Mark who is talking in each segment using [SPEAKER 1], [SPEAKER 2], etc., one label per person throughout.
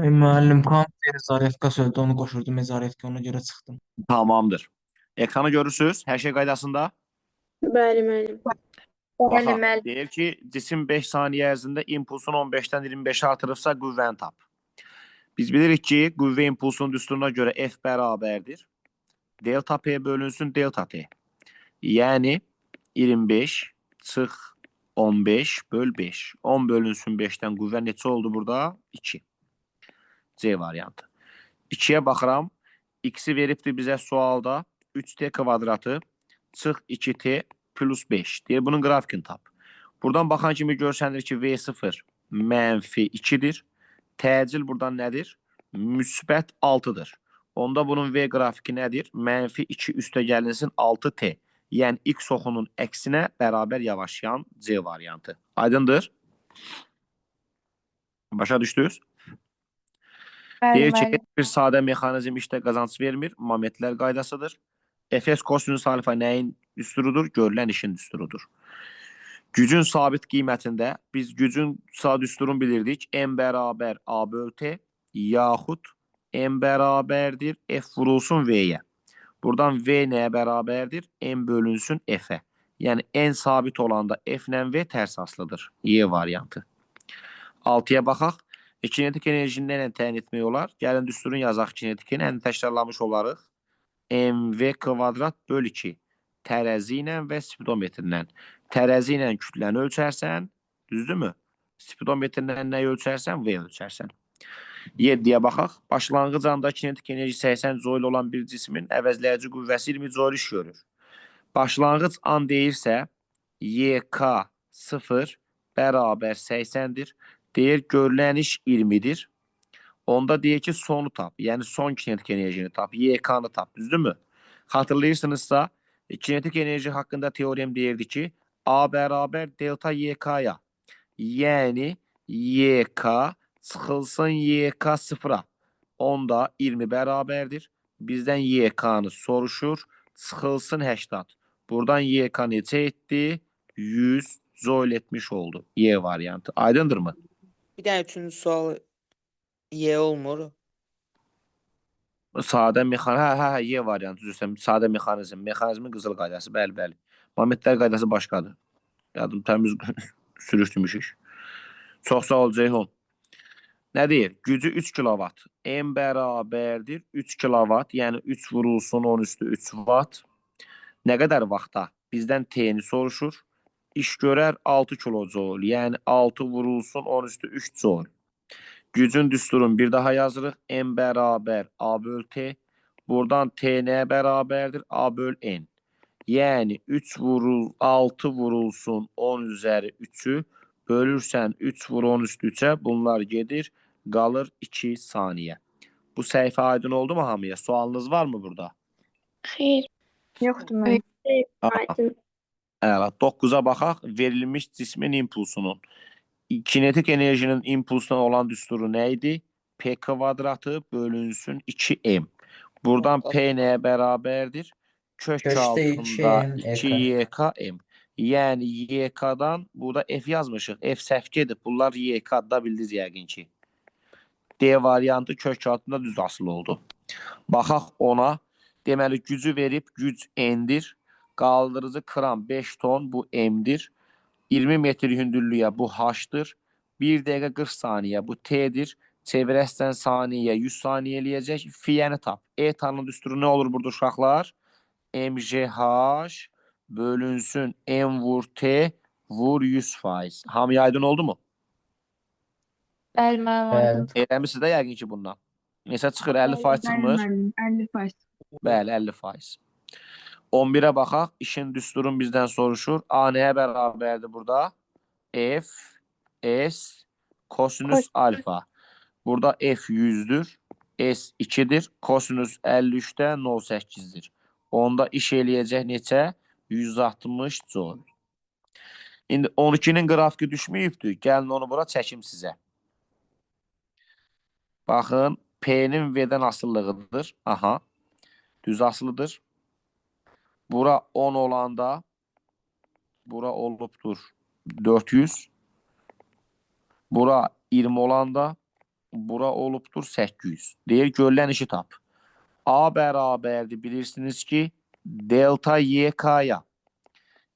[SPEAKER 1] Müəllim komitə Zaryatka söyledi, onu qoşurdum Zaryatka, ona görə çıxdım.
[SPEAKER 2] Tamamdır. Ekranı görürsünüz. Her şey qaydasında.
[SPEAKER 3] Bəli, müəllim.
[SPEAKER 2] Baxaq. Deyir ki, cisim 5 saniyə ərzində impulsun 15-dən 25-ə artırıbsa qüvvəni tap. Biz bilirik ki, qüvvə impulsunun düsturuna görə F bərabərdir. Delta P bölünsün delta T. Yəni 25 çıx 15 böl 5. 10 bölünsün 5-dən qüvvə neçə oldu burada? 2. C variantı. 2-yə baxıram. X-i veribdir bizə sualda. 3T kvadratı çıx 2T plus 5. Deyir, bunun qrafikini tap. Buradan baxan kimi görsənir ki, V0 mənfi 2-dir. Təcil buradan nədir? Müsbət 6-dır. Onda bunun V qrafiki nədir? Mənfi 2 üstə gəlinsin 6T. Yəni X oxunun əksinə bərabər yavaşlayan C variantı. Aydındır? Başa düşdünüz? Deyir ki, bir sadə mexanizm işdə qazanc vermir. Momentlər qaydasıdır. Fs kosinus alfa nəyin düsturudur? Görülən işin düsturudur. Gücün sabit qiymətində biz gücün düsturunu bilirdik. M bərabər A böl T yaxud M bərabərdir F vurulsun V-yə. Buradan V nəyə bərabərdir? M bölünsün F-ə. Yəni N sabit olanda F ilə V tərs asılıdır. Y variantı. 6-ya baxaq. Kinetik enerjini nə ilə təyin etmək olar? Gəlin düsturun yazaq kinetikini. Həni təkrarlamış olarıq. MV kvadrat böl 2. Tərəzi ilə və spidometrlə. Tərəzi ilə kütləni ölçərsən, düzdürmü? Spidometrlə nəyi ölçərsən? V ölçərsən. 7-yə baxaq. Başlanğıc anda kinetik enerji 80 joule olan bir cismin əvəzləyici qüvvəsi 20 joule iş görür. Başlanğıc an deyirsə, YK 0 bərabər 80-dir. Deyir, görülən iş 20-dir. Onda deyir ki, sonu tap. Yəni son kinetik enerjini tap. YK-nı tap. Düzdürmü? Xatırlayırsınızsa, kinetik enerji haqqında teorem deyirdi ki, A bərabər delta YK-ya. Yəni YK çıxılsın YK 0-a. Onda 20 bərabərdir. Bizdən YK-nı soruşur. Çıxılsın 80. Buradan YK neçə etdi? 100 joule etmiş oldu. Y variantı. Aydındırmı?
[SPEAKER 4] Bir dənə üçüncü sual Y olmur.
[SPEAKER 2] Sadə mexanizm, Y variantı üzrsən. Sadə mexanizm. Mexanizmin qızıl qaydası, bəli. Momentlər qaydası başqadır. Yadım təmiz sürüşdürmüşük. Çox sağ ol Ceyhun. Nə deyir? Gücü 3 kilovat. M bərabərdir 3 kilovat. Yəni 3 vurulsun 10 üstü 3 watt. Nə qədər vaxtda? Bizdən T-ni soruşur. İş görər 6 kilojoule. Yəni 6 vurulsun 10 üstü 3 joule. Gücün düsturun bir daha yazırıq. M bərabər A böl T. Buradan T nəyə bərabərdir? A böl N. Yəni 6 vurulsun 10 üzəri 3-ü bölürsən 3 vur 10 üstü 3-ə. Bunlar gedir. Qalır 2 saniyə. Bu səhifə aydın oldu mu hamıya? Sualınız var mı burada?
[SPEAKER 3] Xeyr.
[SPEAKER 5] Yoxdur müəllim.
[SPEAKER 3] Aydın.
[SPEAKER 2] Əla. 9-a baxaq. Verilmiş cismin impulsunun. Kinetik enerjinin impulsuna olan düsturu nə idi? P kvadratı bölünsün 2M. Buradan P nəyə bərabərdir? Kök altında 2YKM. Yəni YK-dan burada F yazmışıq. F səhv gedib. Bunlar YK-da bildiniz yəqin ki. D variantı kök altında düz asılı oldu. Baxaq ona. Deməli gücü verib, güc N-dir. Qaldırıcı kran 5 ton, bu M-dir. 20 metr hündürlüyə bu H-dır. 1 dəqiqə 40 saniyə bu T-dir. Çevirəsən saniyə 100 saniyə eləyəcək. Fiyəni tap. ETA-nın düsturu nə olur burada uşaqlar? MGH bölünsün M vur T vur 100%. Hamıya aydın oldu mu?
[SPEAKER 5] Bəli, müəllim.
[SPEAKER 2] Eləmişsiniz də yəqin ki bundan. Neçə çıxır? 50% çıxmır.
[SPEAKER 5] 50%.
[SPEAKER 2] Bəli, 50%. 11-ə baxaq. İşin düsturun bizdən soruşur. A nəyə bərabərdir burada? F, S, kosinüs alfa. Burada F 100'dür. S 2'dir. Kosinüs 53'də 0,8'dir. Onda iş eləyəcək neçə? 160 joule. İndi 12-nin qrafiki düşməyibdir. Gəlin onu bura çəkim sizə. Baxın, P-nin V-dən asıllığıdır. Aha. Düz asılıdır. Bura 10 olanda bura olubdur 400. Bura 20 olanda bura olubdur 800. Deyir görülən işi tap. A bərabərdir bilirsiniz ki delta YK-ya.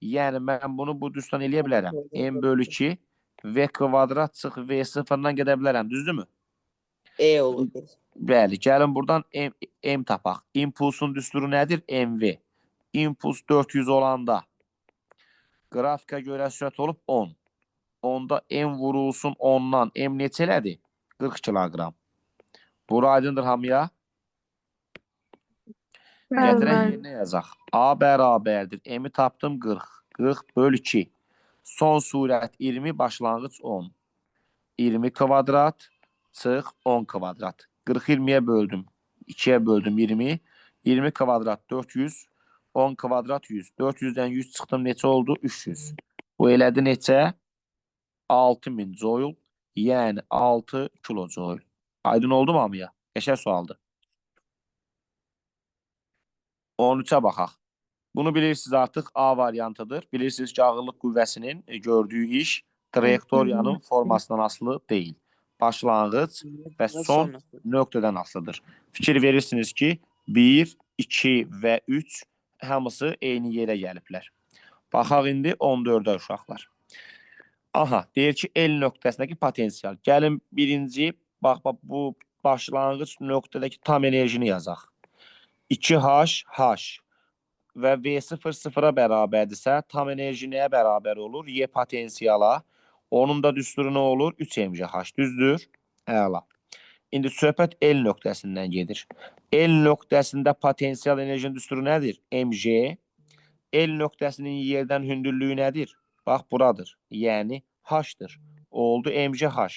[SPEAKER 2] Yəni mən bunu bu düstan eləyə bilərəm. M bölü 2 V kvadrat çıx V sıfırdan gedə bilərəm. Düzdürmü?
[SPEAKER 4] E olur.
[SPEAKER 2] Bəli, gəlin buradan M tapaq. İmpulsun düsturu nədir? MV. İmpuls 400 olanda qrafika görə sürət olub 10. Onda M vurulsun 10-dan. M neçə elədi? 40 kilogram. Bura aydındır hamıya. Gətirək
[SPEAKER 5] Bəli.
[SPEAKER 2] yerinə yazaq. A bərabərdir. M-i tapdım 40. 40 bölü 2. Son surət 20, başlanğıc 10. 20 kvadrat çıx 10 kvadrat. 40 20-yə böldüm. 2-yə böldüm 20. 20 kvadrat 400. 10 kvadrat 100. 400-dən 100 çıxdım neçə oldu? 300. Bu elədi neçə? 6000 joule. Yəni 6 kilojoule. Aydın oldu mu hamıya? Qəşəng sualdır. 13-ə baxaq. Bunu bilirsiniz artıq A variantıdır. Bilirsiniz ki ağırlıq qüvvəsinin gördüyü iş trayektoriyanın formasından asılı deyil. Başlanğıc və son nöqtədən asılıdır. Fikir verirsiniz ki 1, 2 və 3 hamısı eyni yerə gəliblər. Baxaq indi 14-ə uşaqlar. Aha, deyir ki L nöqtəsindəki potensial. Gəlin birinci, bax bu başlanğıc nöqtədəki tam enerjini yazaq. 2H, H və V0 sıfıra bərabərdirsə, tam enerji nəyə bərabər olur? Y potensiyala. Onun da düsturu nə olur? 3mgh, düzdür? Əla. İndi söhbət L nöqtəsindən gedir. L nöqtəsində potensial enerjinin düsturu nədir? Mg. L nöqtəsinin yerdən hündürlüyü nədir? Bax, buradır. Yəni, H-dır. Oldu mgh.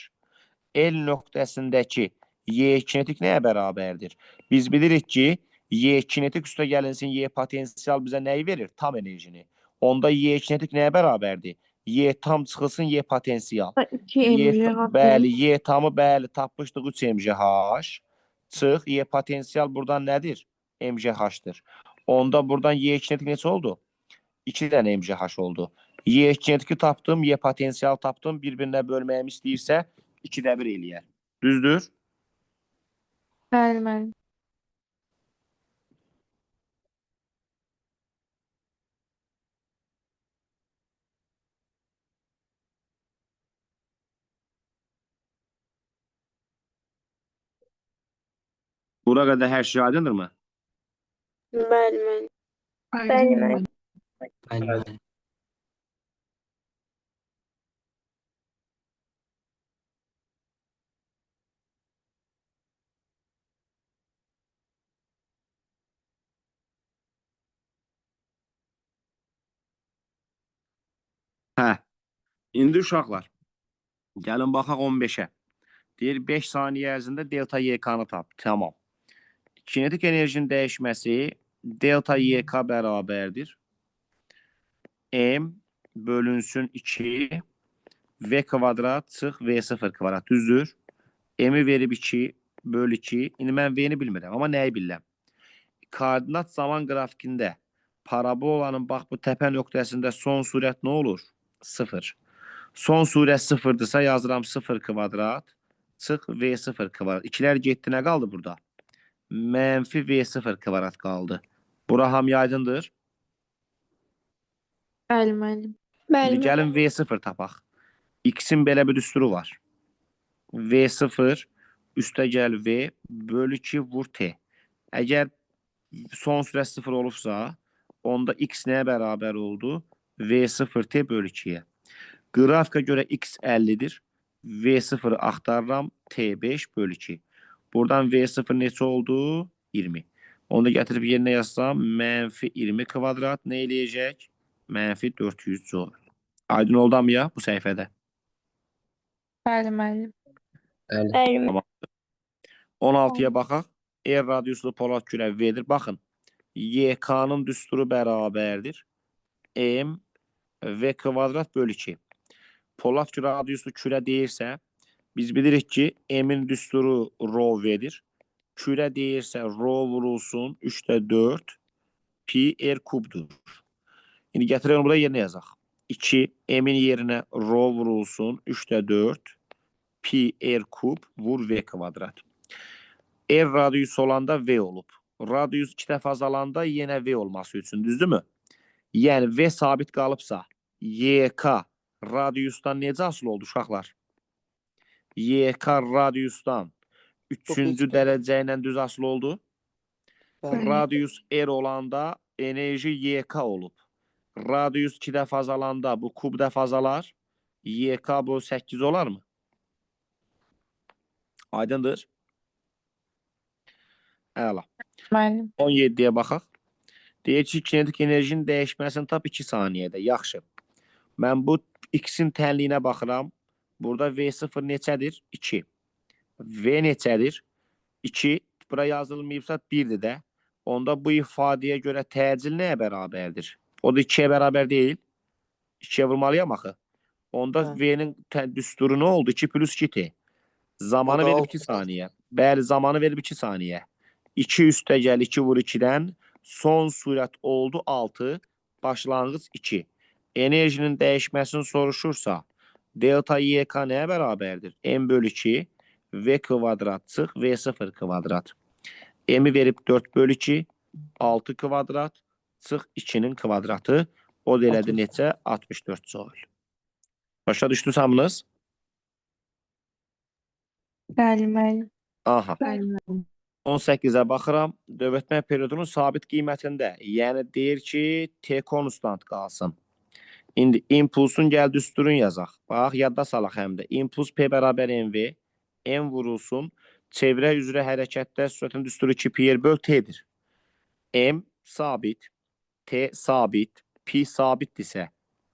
[SPEAKER 2] L nöqtəsindəki Y kinetik nəyə bərabərdir? Biz bilirik ki, Y kinetik üstə gəlinsin, Y potensial bizə nəyi verir? Tam enerjini. Onda Y kinetik nəyə bərabərdir? Y tam çıxılsın, Y potensial.
[SPEAKER 5] 2mgh.
[SPEAKER 2] Bəli, Y tamı bəli tapmışdıq 3mgh. Çıx, Y potensial buradan nədir? mgh-dır. Onda buradan Y kinetik neçə oldu? 2 dənə mgh oldu. Y kinetiki tapdım, Y potensial tapdım. Bir-birinə bölməyimi istəyirsə 2-də 1 eləyər. Düzdür?
[SPEAKER 5] Bəli, müəllim.
[SPEAKER 2] Bura qədər hər şey aydındırmı?
[SPEAKER 3] Bəli, müəllim.
[SPEAKER 5] Aydın
[SPEAKER 3] müəllim.
[SPEAKER 5] müəllim.
[SPEAKER 2] Hə. İndi uşaqlar, gəlin baxaq 15-ə. Deyir 5 saniyə ərzində delta YK-nı tap. Tamam. Kinetik enerjinin dəyişməsi delta YK bərabərdir. M bölünsün 2 V kvadrat çıx V0 kvadrat. Düzdür? M-i verib 2 bölü 2. İndi mən V-ni bilmirəm, amma nəyi bilirəm? Koordinat zaman qrafikində parabolanın bax bu təpə nöqtəsində son sürət nə olur? 0. Son sürət 0-dırsa yazıram 0 kvadrat çıx V0 kvadrat. İkilər getdi, nə qaldı burada? Mənfi V0 kvadrat qaldı. Bura hamıya aydındır.
[SPEAKER 5] Bəli, müəllim.
[SPEAKER 3] Bəli,
[SPEAKER 2] İndi gəlin V0 tapaq. X-in belə bir düsturu var. V0 üstə gəl V bölü 2 vur T. Əgər son sürət 0 olubsa, onda X nəyə bərabər oldu? V0 T bölü 2-yə. Qrafika görə X 50-dir. V0-ı axtarıram. T5 bölü 2. Buradan V0 neçə oldu? 20. Onu da gətirib yerinə yazsam, mənfi 20 kvadrat nə eləyəcək? Mənfi 400 joule. Aydın oldu hamıya bu səhifədə?
[SPEAKER 5] Bəli, müəllim.
[SPEAKER 3] Bəli.
[SPEAKER 2] 16-ya baxaq. R radiuslu polad kürə verilir. Baxın, YK-nın düsturu bərabərdir. M V kvadrat bölü 2. Polad radiuslu kürə deyirsə, biz bilirik ki, M-in düsturu rho verir. Kürə deyirsə, rho vurulsun 3-də 4 pi R kubdur. İndi gətirək bunu da yerinə yazaq. 2 M-in yerinə rho vurulsun 3-də 4 pi r kub vur v kvadrat. R radius olanda v olub. Radius 2 dəfə azalanda yenə v olması üçün, düzdürmü? Yəni v sabit qalıbsa, YK radiusdan necə asılı oldu uşaqlar? YK radiusdan 3-cü dərəcə ilə düz asılı oldu.
[SPEAKER 4] Bəli.
[SPEAKER 2] Radius R olanda enerji YK olub. Radius 2 dəfə azalanda bu kub dəfə azalar. YK bu 8 olarmı? Aydındır. Əla.
[SPEAKER 5] Müəllim.
[SPEAKER 2] 17-yə baxaq. Deyir ki, kinetik enerjinin dəyişməsini tap 2 saniyədə. Yaxşı. Mən bu x-in tənliyinə baxıram. Burada V0 neçədir? 2. V neçədir? 2. Bura yazılmayıbsa 1-dir də. Onda bu ifadəyə görə təcil nəyə bərabərdir? O da 2-yə bərabər deyil. 2-yə vurmalıyam axı. Onda
[SPEAKER 4] Hə.
[SPEAKER 2] V-nin düsturu nə oldu? 2 plus 2T. Zamanı
[SPEAKER 4] O da
[SPEAKER 2] verib
[SPEAKER 4] altı
[SPEAKER 2] 2 saniyə. Bəli, zamanı verib 2 saniyə. 2 üstə gəl, 2 vur 2-dən. Son sürət oldu 6. Başlanğıc 2. Enerjinin dəyişməsini soruşursa, delta YK nəyə bərabərdir? M bölü 2 V kvadrat çıx V0 kvadrat. M-i verib 4 bölü 2 6 kvadrat çıx 2-nin kvadratı. O da elədi
[SPEAKER 4] 64.
[SPEAKER 2] neçə? 64 joule. Başa düşdünüz hamınız?
[SPEAKER 5] Bəli, müəllim.
[SPEAKER 2] Aha.
[SPEAKER 5] Bəli, müəllim.
[SPEAKER 2] 18-ə baxıram. Dövlətmə periodunun sabit qiymətində. Yəni deyir ki, T konstant qalsın. İndi impulsun gəl düsturun yazaq. Bax, yadda salaq həm də. İmpuls P bərabər MV. M vurulsun. Çevrə üzrə hərəkətdə sürətin düsturu 2 pi r böl T'dir. M sabit. T sabit. Pi sabitdirsə,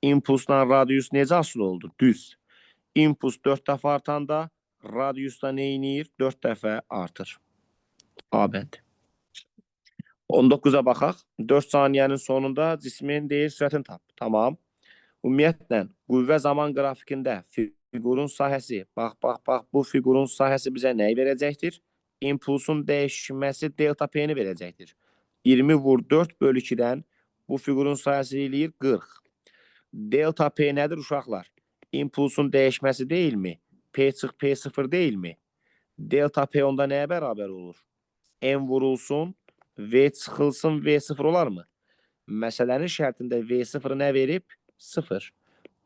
[SPEAKER 2] impulsdan radius necə asılı oldu? Düz. İmpuls 4 dəfə artanda radiusda nə inir? 4 dəfə artır. A bənd. 19-a baxaq. 4 saniyənin sonunda cismin deyir sürətini tap. Tamam. Ümumiyyətlə, qüvvə zaman qrafikində fiqurun sahəsi, bax, bu fiqurun sahəsi bizə nəyi verəcəkdir? İmpulsun dəyişməsi delta P-ni verəcəkdir. 20 vur 4 bölü 2-dən bu fiqurun sahəsi eləyir 40. Delta P nədir uşaqlar? İmpulsun dəyişməsi deyilmi? P çıx P0 deyilmi? Delta P onda nəyə bərabər olur? M vurulsun, V çıxılsın, V0 olarmı? Məsələnin şərtində V0 nə verib? 0.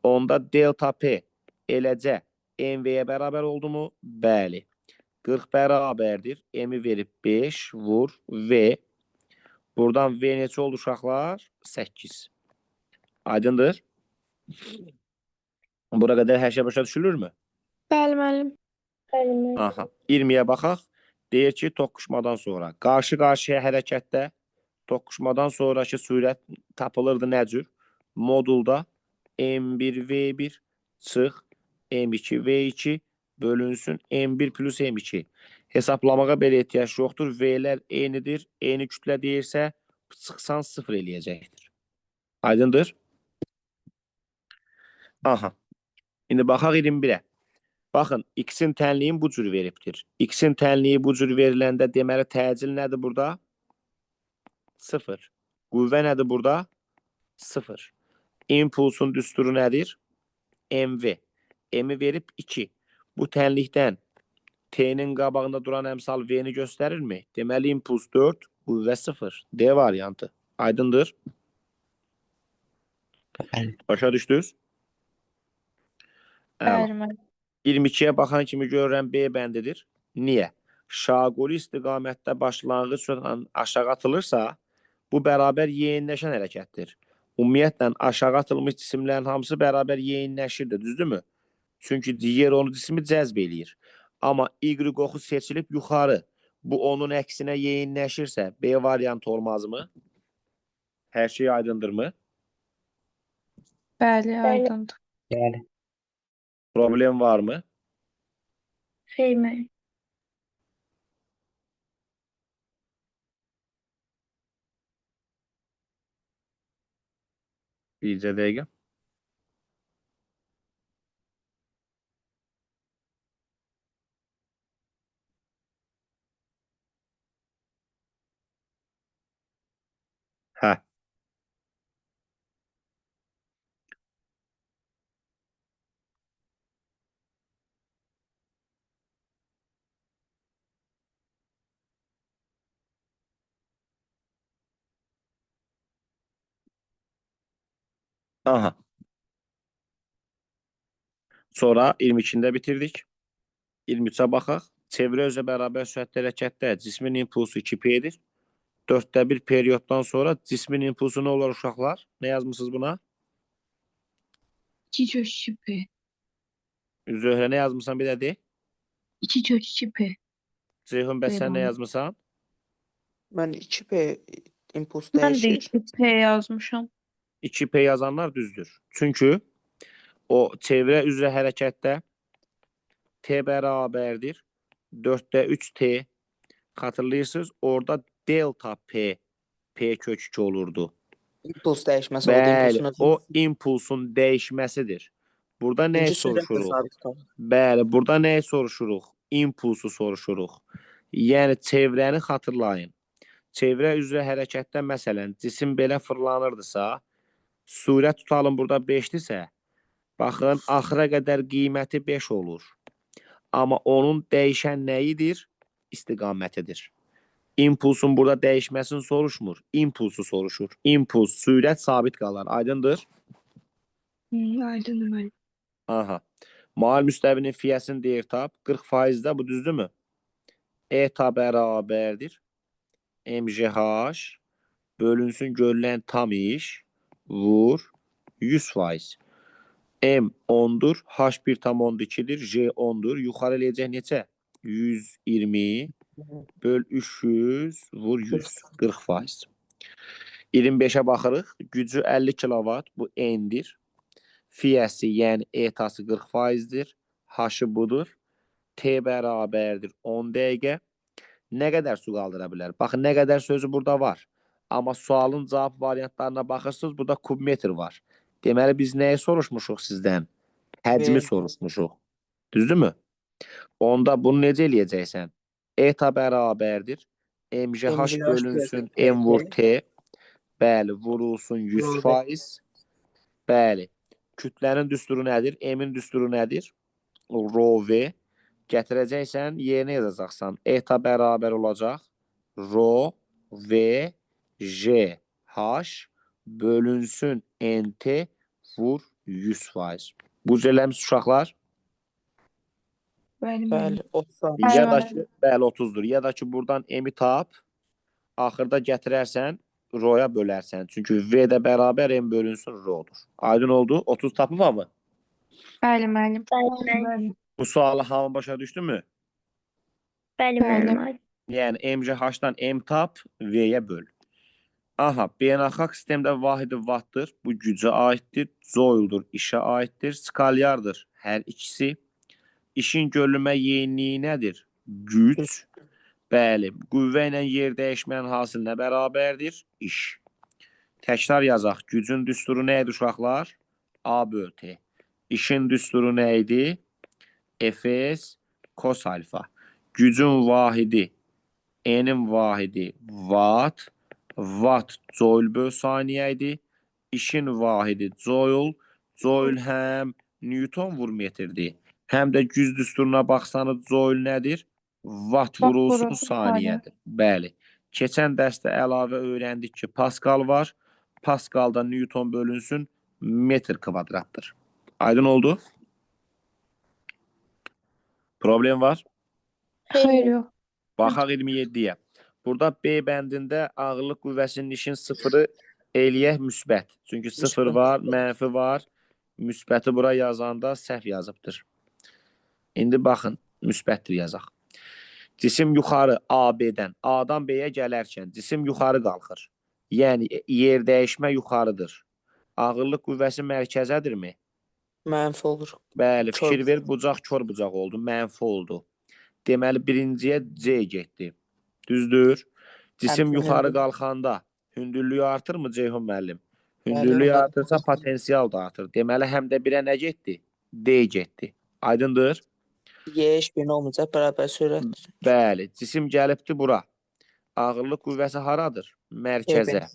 [SPEAKER 2] Onda delta P eləcə MV-yə bərabər oldu mu? Bəli. 40 bərabərdir. M-i verib 5 vur V. Buradan V neçə oldu uşaqlar? 8. Aydındır? Bura qədər hər şey başa düşülürmü?
[SPEAKER 3] Bəli, müəllim.
[SPEAKER 2] Aha. 20-yə baxaq. Deyir ki, toqquşmadan sonra qarşı-qarşıya hərəkətdə toqquşmadan sonraki sürət tapılırdı nə cür? Modulda M1V1 çıx M2V2 bölünsün M1 plus M2. Hesablamağa belə ehtiyac yoxdur. V'lər eynidir. Eyni kütlə deyirsə çıxsan 0 eləyəcəkdir. Aydındır? Aha. İndi baxaq 21-ə. Baxın, x-in tənliyin bu cür veribdir. X-in tənliyi bu cür veriləndə deməli təcil nədir burada? 0. Qüvvə nədir burada? 0. İmpulsun düsturu nədir? MV. M-i verib 2. Bu tənlikdən T-nin qabağında duran əmsal V-ni göstərirmi? Deməli impuls 4, qüvvə 0. D variantı. Aydındır?
[SPEAKER 5] Bəli.
[SPEAKER 2] Başa düşdünüz?
[SPEAKER 5] Bəli, müəllim.
[SPEAKER 2] 22-yə baxan kimi görürəm B bəndidir. Niyə? Şaquli istiqamətdə başlanğıc sürətlə aşağı atılırsa, bu bərabər yeyinləşən hərəkətdir. Ümumiyyətlə, aşağı atılmış cisimlərin hamısı bərabər yeyinləşirdir, düzdürmü? Çünki digər onu cismi cəzb eləyir. Amma Y oxu seçilib yuxarı. Bu onun əksinə yeyinləşirsə, B variantı olmazmı? Hər şey aydındırmı?
[SPEAKER 5] Bəli, aydındır.
[SPEAKER 6] Bəli.
[SPEAKER 2] Problem varmı?
[SPEAKER 3] Xeyr, müəllim.
[SPEAKER 2] Bircə dəqiqə. Hə. Aha. Sonra 22-də bitirdik. 23-ə baxaq. Çevrə özə bərabər sürətli hərəkətdə cismin impulsu 2P-dir. 4də 1 periyoddan sonra cismin impulsu nə olur uşaqlar? Nə yazmısınız buna?
[SPEAKER 5] 2 kök 2P.
[SPEAKER 2] Zöhrə nə yazmısan bir də de.
[SPEAKER 5] 2 kök 2P.
[SPEAKER 2] Ceyhun bəs sən nə yazmısan?
[SPEAKER 4] Mən 2P impuls
[SPEAKER 5] Mən də
[SPEAKER 4] dəyişir.
[SPEAKER 5] 2P yazmışam.
[SPEAKER 2] 2P yazanlar düzdür. Çünki o çevrə üzrə hərəkətdə T bərabərdir. 4də 3T. Xatırlayırsınız, orada delta P, P kök 2 olurdu.
[SPEAKER 4] İmpuls dəyişməsi oldu.
[SPEAKER 2] Bəli,
[SPEAKER 4] İmpulsun
[SPEAKER 2] o impulsun dəyişməsidir. Burada nə
[SPEAKER 4] birinci sürətlə
[SPEAKER 2] soruşuruq?
[SPEAKER 4] sabit qalır.
[SPEAKER 2] Bəli, burada nə soruşuruq? İmpulsu soruşuruq. Yəni çevrəni xatırlayın. Çevrə üzrə hərəkətdə məsələn cisim belə fırlanırdısa, sürət tutalım burada 5-dirsə, baxın axıra qədər qiyməti 5 olur. Amma onun dəyişən nəyidir? İstiqamətidir. İmpulsun burada dəyişməsini soruşmur. İmpulsu soruşur. İmpuls, sürət sabit qalar. Aydındır?
[SPEAKER 5] Aydın müəllim.
[SPEAKER 2] Aha. Mal müstəvinin fiyəsini deyir tap. 40%də bu düzdürmü? ETA bərabərdir. MGH bölünsün görülən tam iş vur 100%. M 10'dur. H 1,2'dir. J 10'dur. Yuxarı eləyəcək neçə? 120 böl 300 vur 100. 40%. 25'ə baxırıq. Gücü 50 kilovat. Bu N'dir. Fiyəsi, yəni etası 40%'dir. H-ı budur. T bərabərdir 10 dəqiqə. Nə qədər su qaldıra bilər? Baxın, nə qədər sözü burada var. Amma sualın cavab variantlarına baxırsınız, burada kubmetr var. Deməli, biz nəyi soruşmuşuq sizdən? Həcmi
[SPEAKER 4] Verdim.
[SPEAKER 2] soruşmuşuq. Düzdürmü? Onda bunu necə eləyəcəksən? Eta bərabərdir. MGH bölünsün M vur T. Bəli, vurulsun 100%. Bəli. Kütlənin düsturu nədir? M-in düsturu nədir? Rho V. Gətirəcəksən, yerinə yazacaqsan. Eta bərabər olacaq. Rho V J H bölünsün NT vur 100%. Bu cələmiz uşaqlar.
[SPEAKER 5] Bəli, müəllim.
[SPEAKER 4] Bəli, 30.
[SPEAKER 2] Ya
[SPEAKER 5] Bəli.
[SPEAKER 2] da ki, bəli 30'dur. Ya da ki, buradan M-i tap, axırda gətirərsən, Rho-ya bölərsən. Çünki V də bərabər M bölünsün Rho-dur. Aydın oldu? 30 tapıma mı?
[SPEAKER 5] Bəli, müəllim.
[SPEAKER 3] Bəli,
[SPEAKER 5] Bəli.
[SPEAKER 2] Bu sualı hamı başa düşdü mü?
[SPEAKER 3] bəli müəllim. Aydın.
[SPEAKER 2] Yəni MGH-dan M tap, V-yə böl. Aha, beynəlxalq sistemdə vahidi wattdır. Bu gücə aiddir. Joule-dur, işə aiddir. Skalyardır hər ikisi. İşin görülmə yeniyi nədir? Güc. Bəli, qüvvə ilə yer dəyişmənin hasilinə bərabərdir. İş. Təkrar yazaq. Gücün düsturu nə idi uşaqlar? A böl T. İşin düsturu nə idi? Fs cos alfa. Gücün vahidi, N'in vahidi watt. Watt joule böl saniyə idi. İşin vahidi joule. Joule həm Newton vur metrdir. Həm də güc düsturuna baxsanız joule nədir? Watt vurulsun
[SPEAKER 5] vurulsun
[SPEAKER 2] saniyədir. Bəli. Keçən dərsdə əlavə öyrəndik ki, Pascal var. Pascalda Newton bölünsün metr kvadratdır. Aydın oldu? Problem var?
[SPEAKER 5] Xeyr, yox.
[SPEAKER 2] Baxaq 27-yə. Burada B bəndində ağırlıq qüvvəsinin işin sıfırı eləyək müsbət. Çünki sıfır
[SPEAKER 4] Müsbət.
[SPEAKER 2] var, mənfi var. Müsbəti bura yazanda səhv yazıbdır. İndi baxın, müsbətdir yazaq. Cisim yuxarı A-B-dən, A-dan B-yə gələrkən cisim yuxarı qalxır. Yəni yer dəyişmə yuxarıdır. Ağırlıq qüvvəsi mərkəzədirmi?
[SPEAKER 4] Mənfi olur.
[SPEAKER 2] Bəli,
[SPEAKER 4] Kör
[SPEAKER 2] fikir ver, bucaq kör bucaq oldu, mənfi oldu. Deməli, birinciyə C getdi. Düzdür. Cisim
[SPEAKER 4] Həmçinin
[SPEAKER 2] yuxarı
[SPEAKER 4] hündür-
[SPEAKER 2] qalxanda hündürlüyü artırmı Ceyhun müəllim?
[SPEAKER 4] Bəli,
[SPEAKER 2] Hündürlüyü
[SPEAKER 4] onlar-
[SPEAKER 2] artırsa potensial da artır. Deməli, həm də birə nə getdi? D getdi. Aydındır?
[SPEAKER 4] Y eş bir olmayacaq, bərabər sürət.
[SPEAKER 2] Bəli, cisim gəlibdi bura. Ağırlıq qüvvəsi haradır? Mərkəzə.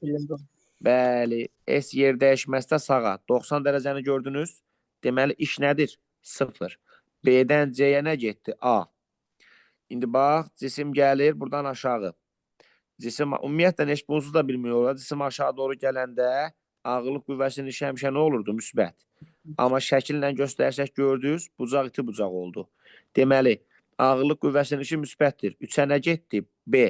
[SPEAKER 2] Bəli, S yer dəyişməzdə sağa. 90 dərəcəni gördünüz. Deməli, iş nədir? 0. B-dən C-yə nə getdi? A. İndi bax, cisim gəlir buradan aşağı. Cisim ümumiyyətlə heç bunsuz da bilmiyorlar. Cisim aşağı doğru gələndə ağırlıq qüvvəsinin işi həmişə nə olurdu? Müsbət. Amma şəkillə göstərsək gördünüz, bucaq iti bucaq oldu. Deməli, ağırlıq qüvvəsinin işi müsbətdir. 3-ə nə getdi? B.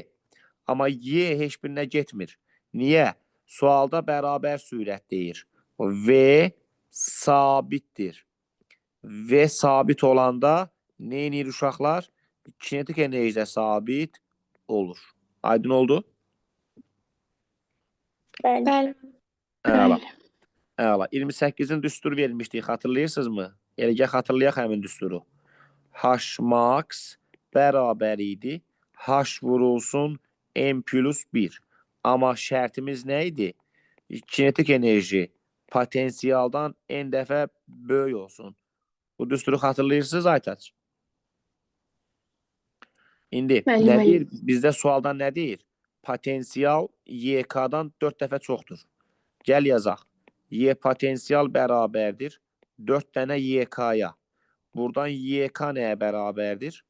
[SPEAKER 2] Amma Y heç birinə getmir. Niyə? Sualda bərabər sürət deyir. V sabitdir. V sabit olanda nə edir uşaqlar? Kinetik enerji də sabit olur. Aydın oldu?
[SPEAKER 3] Bəli.
[SPEAKER 5] Bəli.
[SPEAKER 2] Əla. Əla. 28-in düsturu verilmişdi, xatırlayırsınızmı? Elgə xatırlayaq həmin düsturu. H max bərabər idi. H vurulsun M plus 1. Amma şərtimiz nə idi? Kinetik enerji potensialdan n dəfə böyük olsun. Bu düsturu xatırlayırsınız Aytaç? İndi
[SPEAKER 5] Bəli,
[SPEAKER 2] nə
[SPEAKER 5] bəli.
[SPEAKER 2] deyir? Bizdə sualdan nə deyir? Potensial YK-dan 4 dəfə çoxdur. Gəl yazaq. Y potensial bərabərdir 4 dənə YK-ya. Buradan YK nəyə bərabərdir?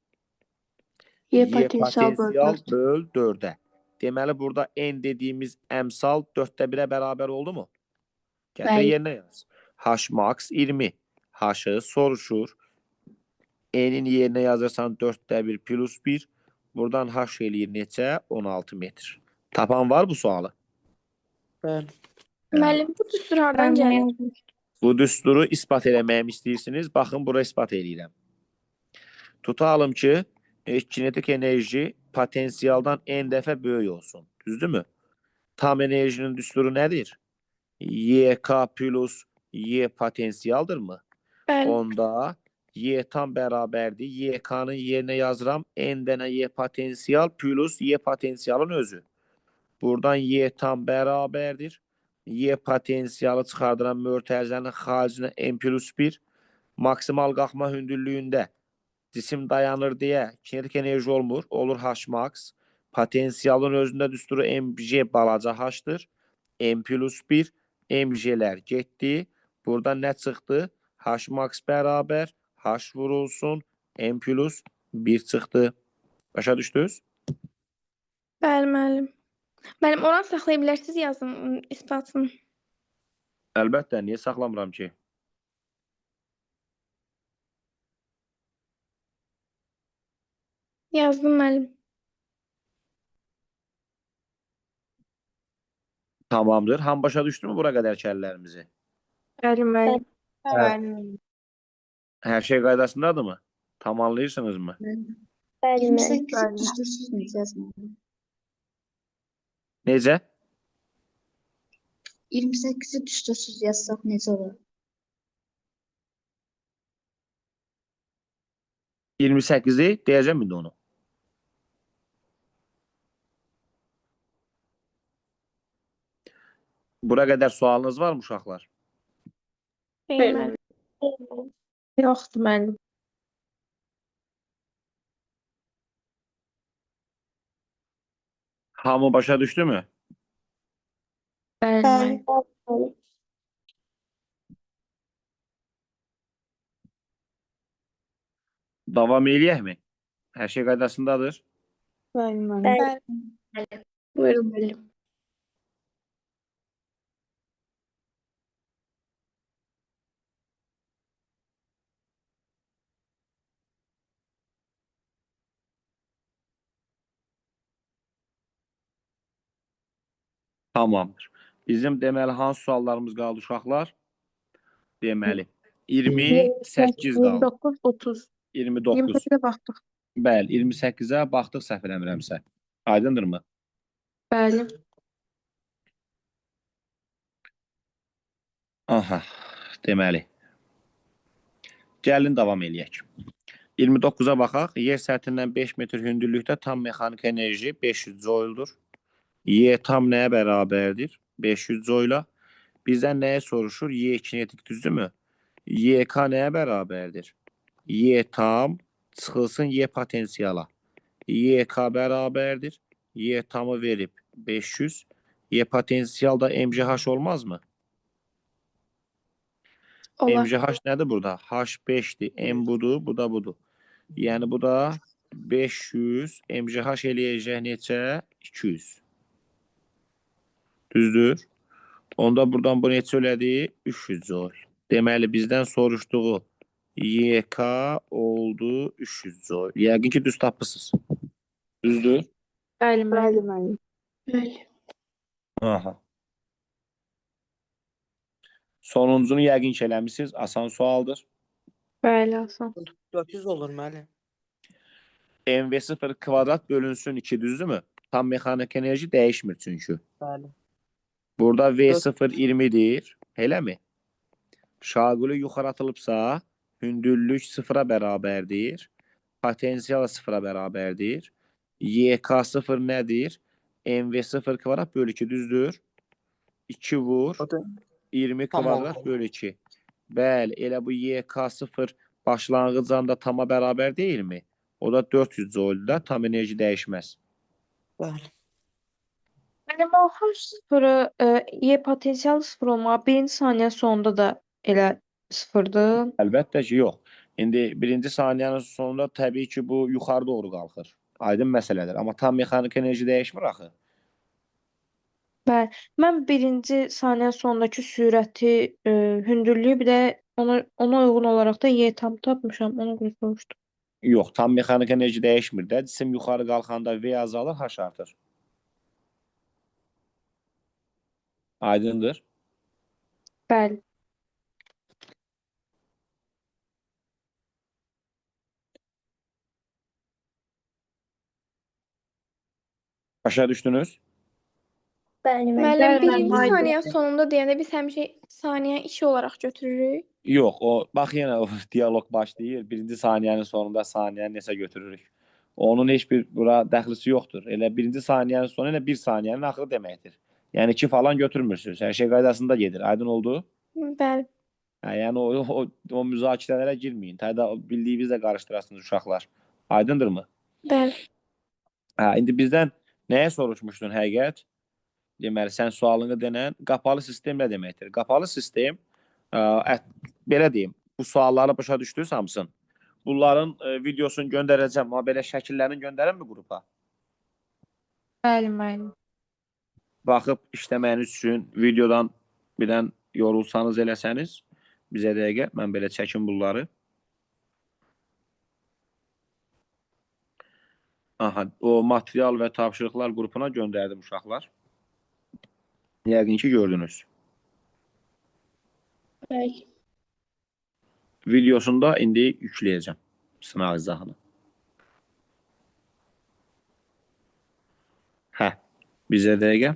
[SPEAKER 5] Y potensial böl
[SPEAKER 2] böl 4-ə. Deməli, burada n dediyimiz əmsal 4də 1-ə bərabər oldu mu? Gətir
[SPEAKER 5] Bəli.
[SPEAKER 2] yerinə yaz. H max 20. H-ı soruşur. N-in yerinə yazırsan 4də 1 plus 1. Buradan H eləyir neçə? 16 metr. Tapan var bu sualı?
[SPEAKER 4] Bəli.
[SPEAKER 3] Müəllim, bu düstur hardan gəlir?
[SPEAKER 2] Bu düsturu ispat eləməyimi istəyirsiniz. Baxın, bura ispat eləyirəm. Tutalım ki, kinetik enerji potensialdan n dəfə böyük olsun. Düzdürmü? Tam enerjinin düsturu nədir? YK plus Y potensialdırmı?
[SPEAKER 3] Bəli.
[SPEAKER 2] Onda Y tam bərabərdir. YK-nın yerinə yazıram. N dənə Y potensial plus Y potensialın özü. Buradan Y tam bərabərdir. Y potensialı çıxardıran mötərizənin xaricinə N plus 1. Maksimal qalxma hündürlüyündə cisim dayanır deyə kinetik enerji olmur. Olur H max. Potensialın özündə düsturu mg balaca H-dır. N plus 1. mg'lər getdi. Buradan nə çıxdı? H max bərabər. H vurulsun. N plus 1 çıxdı. Başa düşdünüz?
[SPEAKER 3] Bəli, müəllim. Müəllim, oranı saxlaya bilərsiniz yazın isbatını.
[SPEAKER 2] Əlbəttə, niyə saxlamıram ki?
[SPEAKER 3] Yazdım müəllim.
[SPEAKER 2] Tamamdır. Ham başa düşdü mü bura qədər kəllərimizi?
[SPEAKER 5] Bəli, müəllim.
[SPEAKER 1] Bəli.
[SPEAKER 2] Hər şey qaydasındadır mı? Tamamlayırsınız mı?
[SPEAKER 3] Bəli, müəllim.
[SPEAKER 6] 28'i düstursuz necə yazmalı?
[SPEAKER 2] Necə?
[SPEAKER 6] 28'i düstursuz yazsaq necə olur?
[SPEAKER 2] 28'i deyəcəm indi onu. Bura qədər sualınız var mı uşaqlar?
[SPEAKER 3] Xeyr, müəllim.
[SPEAKER 5] Yoxdur, müəllim.
[SPEAKER 2] Hamı başa düşdü mü?
[SPEAKER 5] Bəli, müəllim.
[SPEAKER 2] Davam eləyək mi? Hər şey qaydasındadır.
[SPEAKER 5] Bəli, müəllim.
[SPEAKER 3] Bəli.
[SPEAKER 5] Buyurun, müəllim.
[SPEAKER 2] Tamamdır. Bizim deməli hansı suallarımız qaldı uşaqlar? Deməli 28 qaldı.
[SPEAKER 5] 29, 30.
[SPEAKER 2] 29.
[SPEAKER 5] 28'e baxdıq.
[SPEAKER 2] Bəli, 28-ə baxdıq səhv eləmirəmsə. Aydındırmı?
[SPEAKER 5] Bəli.
[SPEAKER 2] Aha, deməli. Gəlin davam eləyək. 29-a baxaq. Yer səthindən 5 metr hündürlükdə tam mexaniki enerji 500 jouldur. Y tam nəyə bərabərdir? 500 joula. Bizdən nəyə soruşur? Y kinetik düzdürmü? YK nəyə bərabərdir? Y tam çıxılsın Y potensiala. YK bərabərdir. Y tamı verib 500. Y potensial da MGH olmaz mı?
[SPEAKER 5] Olar.
[SPEAKER 2] MGH nədir burada? H5'dir. M budur, bu da budur. Yəni bu da 500. MGH eləyəcək neçə? 200. Düzdür. Onda buradan bu neçə elədi? 300 joule. Deməli bizdən soruşduğu YK oldu 300 joule. Yəqin ki düz tapısınız. Düzdür?
[SPEAKER 5] Bəli, müəllim.
[SPEAKER 6] müəllim.
[SPEAKER 5] Bəli.
[SPEAKER 2] Aha. Sonuncunu yəqin ki eləmisiniz. Asan sualdır.
[SPEAKER 5] Bəli, asan.
[SPEAKER 4] 400 olur müəllim.
[SPEAKER 2] MV0 kvadrat bölünsün 2 düzdürmü? Tam mexanik enerji dəyişmir çünki.
[SPEAKER 4] Bəli.
[SPEAKER 2] Burada V0 20'dir. Elə mi? Şaquli yuxarı atılıbsa hündürlük 0'a bərabərdir. Potensial 0'a bərabərdir. YK0 nədir? MV0 kvadrat bölü 2 düzdür. 2 vur.
[SPEAKER 4] O da
[SPEAKER 2] 20
[SPEAKER 4] Tam
[SPEAKER 2] kvadrat
[SPEAKER 4] oldu.
[SPEAKER 2] bölü 2. Bəli, elə bu YK0 başlanğıc anda tama bərabər deyilmi? O da 400 joule-da tam enerji dəyişməz.
[SPEAKER 4] bəli.
[SPEAKER 5] Mənim o H0'ı Y potensialı 0 olmağa birinci saniyə sonunda da elə 0'dır.
[SPEAKER 2] Əlbəttə ki, yox. İndi birinci saniyənin sonunda təbii ki, bu yuxarı doğru qalxır. Aydın məsələdir. Amma tam mexanik enerji dəyişmir axı.
[SPEAKER 5] Bəli. Mən birinci saniyə sonundakı sürəti, hündürlüyü bir də ona uyğun olaraq da Y tam tapmışam. Ona görə soruşdum.
[SPEAKER 2] Yox, tam mexanik enerji dəyişmir də. Cisim yuxarı qalxanda V azalır, H artır. Aydındır.
[SPEAKER 5] Bəli.
[SPEAKER 2] Başa düşdünüz?
[SPEAKER 6] Bəli, müəllim.
[SPEAKER 3] Müəllim,
[SPEAKER 5] Bəli,
[SPEAKER 3] birinci
[SPEAKER 5] müəllim.
[SPEAKER 3] saniyə sonunda deyəndə biz həmişə saniyə işi olaraq götürürük.
[SPEAKER 2] Yox, o bax yenə o dialoq başlayır. Birinci saniyənin sonunda saniyəni neçə götürürük. Onun heç bir bura dəxlisi yoxdur. Elə birinci saniyənin sonu elə bir saniyənin axırı deməkdir. Yəni 2 falan götürmürsünüz. Hər şey qaydasında gedir. Aydın oldu?
[SPEAKER 3] Bəli.
[SPEAKER 2] Hə, yəni o müzakirələrə girməyin. Təydə bildiyinizlə qarışdırasınız uşaqlar. Aydındırmı?
[SPEAKER 3] Bəli.
[SPEAKER 2] Hə, indi bizdən nəyə soruşmuşdun həqiqət? Deməli, sən sualını denən qapalı sistem nə deməkdir? Qapalı sistem, belə deyim, bu sualları başa düşdünüz hamısın. Bunların videosunu göndərəcəm, amma belə şəkillərini göndərəm mi qrupa?
[SPEAKER 5] Bəli, müəllim.
[SPEAKER 2] Baxıb işləməyiniz üçün videodan birdən yorulsanız eləsəniz, bizə dəqiqə, mən belə çəkim bunları. Aha, o material və tapşırıqlar qrupuna göndərdim uşaqlar. Yəqin ki, gördünüz.
[SPEAKER 6] Bəli.
[SPEAKER 2] Videosunu da indi yükləyəcəm. Sınaq izahını. Hə, bizə dəqiqə.